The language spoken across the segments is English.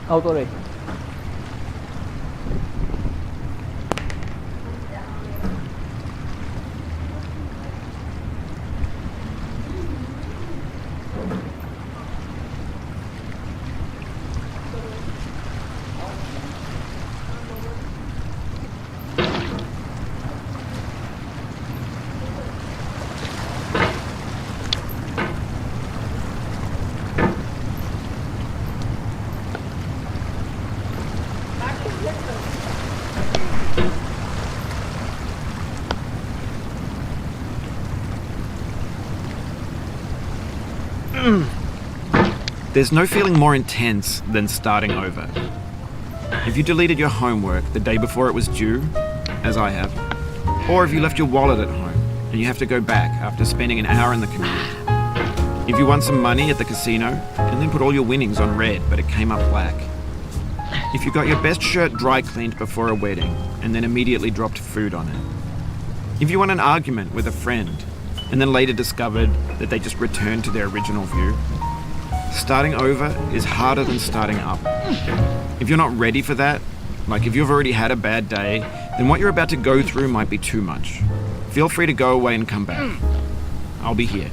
Auto rồi. There's no feeling more intense than starting over. If you deleted your homework the day before it was due, as I have, or if you left your wallet at home and you have to go back after spending an hour in the commute. If you won some money at the casino and then put all your winnings on red but it came up black. If you got your best shirt dry cleaned before a wedding and then immediately dropped food on it. If you won an argument with a friend and then later discovered that they just returned to their original view. Starting over is harder than starting up. If you're not ready for that, like if you've already had a bad day, then what you're about to go through might be too much. Feel free to go away and come back. I'll be here.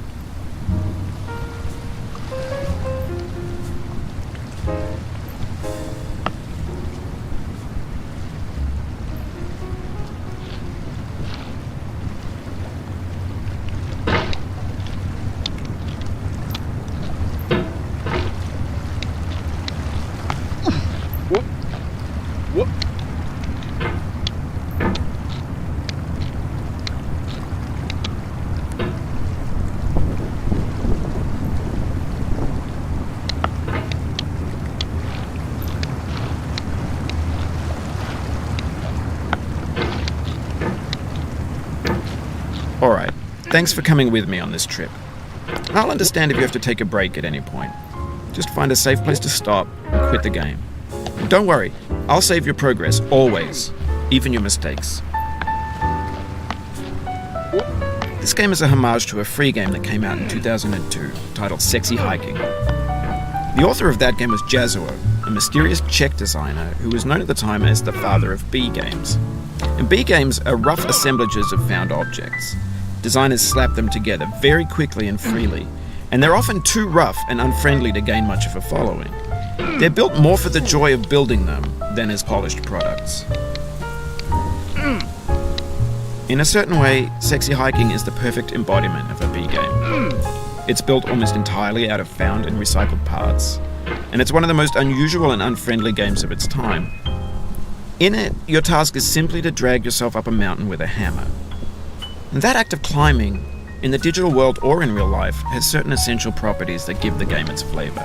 Alright, thanks for coming with me on this trip. I'll understand if you have to take a break at any point. Just find a safe place to stop and quit the game. And don't worry, I'll save your progress, always, even your mistakes. This game is a homage to a free game that came out in 2002, titled Sexy Hiking. The author of that game was Jazuo, a mysterious Czech designer who was known at the time as the father of B games. And B games are rough assemblages of found objects. Designers slap them together very quickly and freely, and they're often too rough and unfriendly to gain much of a following. They're built more for the joy of building them than as polished products. In a certain way, Sexy Hiking is the perfect embodiment of a B game. It's built almost entirely out of found and recycled parts, and it's one of the most unusual and unfriendly games of its time. In it, your task is simply to drag yourself up a mountain with a hammer. And that act of climbing, in the digital world or in real life, has certain essential properties that give the game its flavor.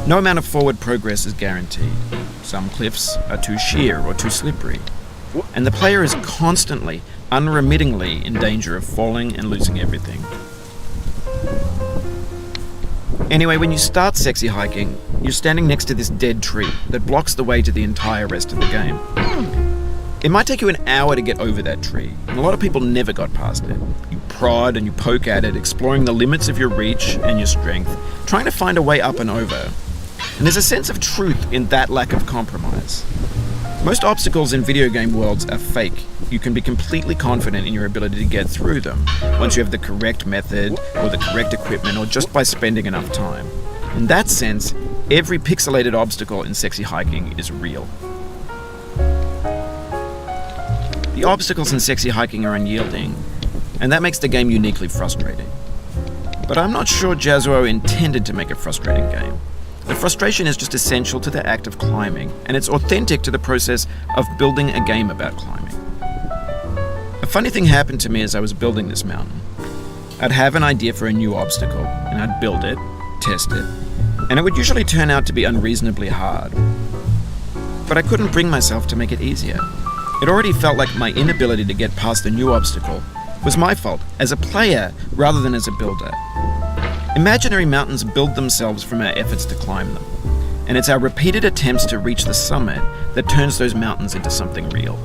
No amount of forward progress is guaranteed. Some cliffs are too sheer or too slippery. And the player is constantly, unremittingly in danger of falling and losing everything. Anyway, when you start Sexy Hiking, you're standing next to this dead tree that blocks the way to the entire rest of the game. It might take you an hour to get over that tree, and a lot of people never got past it. You prod and you poke at it, exploring the limits of your reach and your strength, trying to find a way up and over. And there's a sense of truth in that lack of compromise. Most obstacles in video game worlds are fake. You can be completely confident in your ability to get through them once you have the correct method or the correct equipment or just by spending enough time. In that sense, every pixelated obstacle in Sexy Hiking is real. The obstacles in Sexy Hiking are unyielding, and that makes the game uniquely frustrating. But I'm not sure Jazuo intended to make a frustrating game. The frustration is just essential to the act of climbing, and it's authentic to the process of building a game about climbing. A funny thing happened to me as I was building this mountain. I'd have an idea for a new obstacle, and I'd build it, test it, and it would usually turn out to be unreasonably hard. But I couldn't bring myself to make it easier. It already felt like my inability to get past the new obstacle was my fault as a player rather than as a builder. Imaginary mountains build themselves from our efforts to climb them, and it's our repeated attempts to reach the summit that turns those mountains into something real.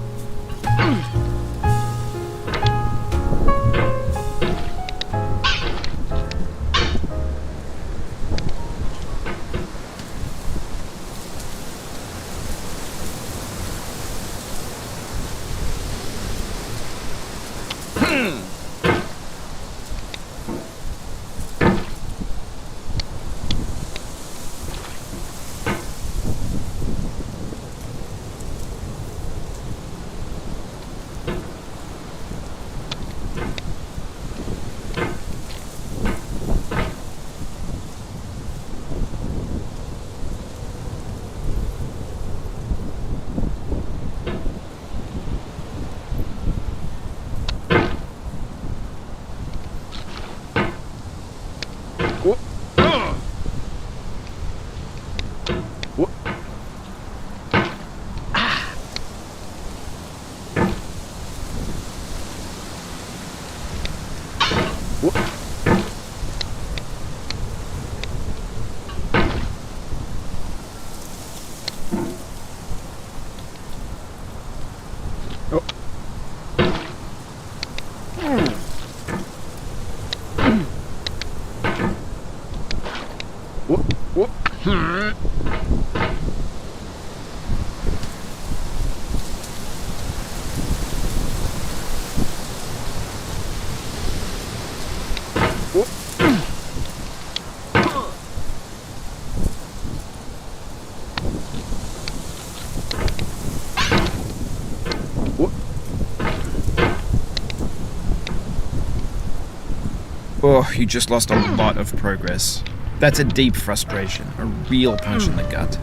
Oh, you just lost a lot of progress. That's a deep frustration, a real punch in the gut.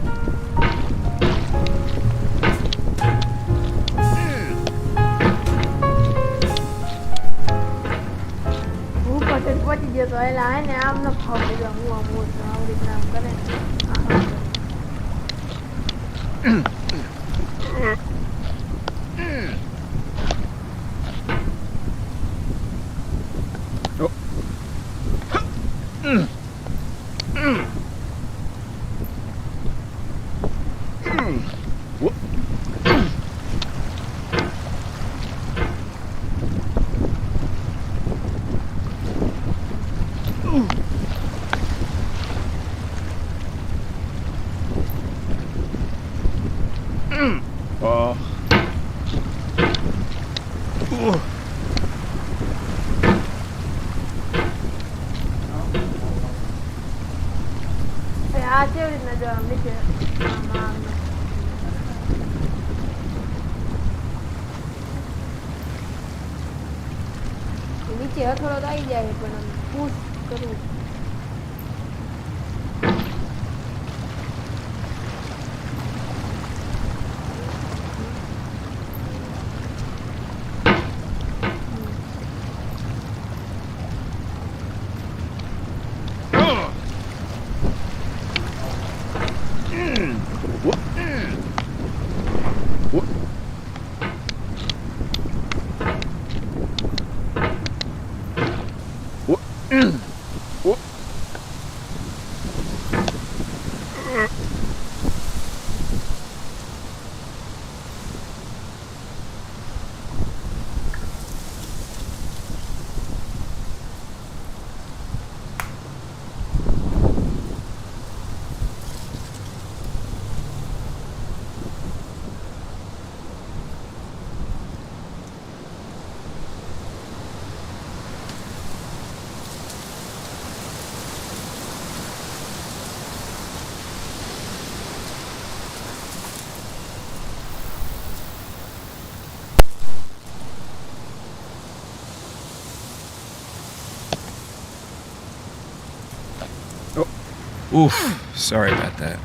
Oof, sorry about that.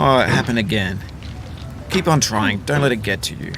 Oh, it happened again. Keep on trying. Don't let it get to you.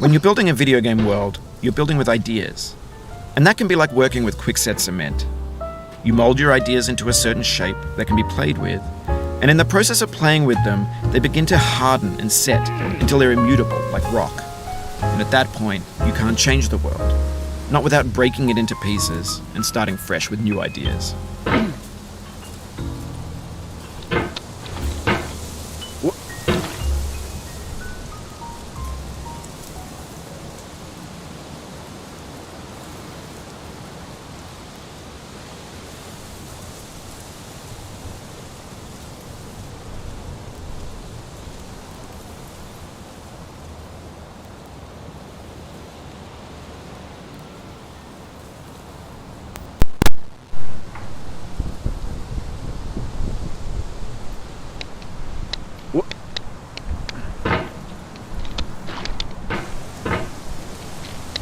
When you're building a video game world, you're building with ideas. And that can be like working with quickset cement. You mold your ideas into a certain shape that can be played with, and in the process of playing with them, they begin to harden and set until they're immutable, like rock. And at that point, you can't change the world, not without breaking it into pieces and starting fresh with new ideas.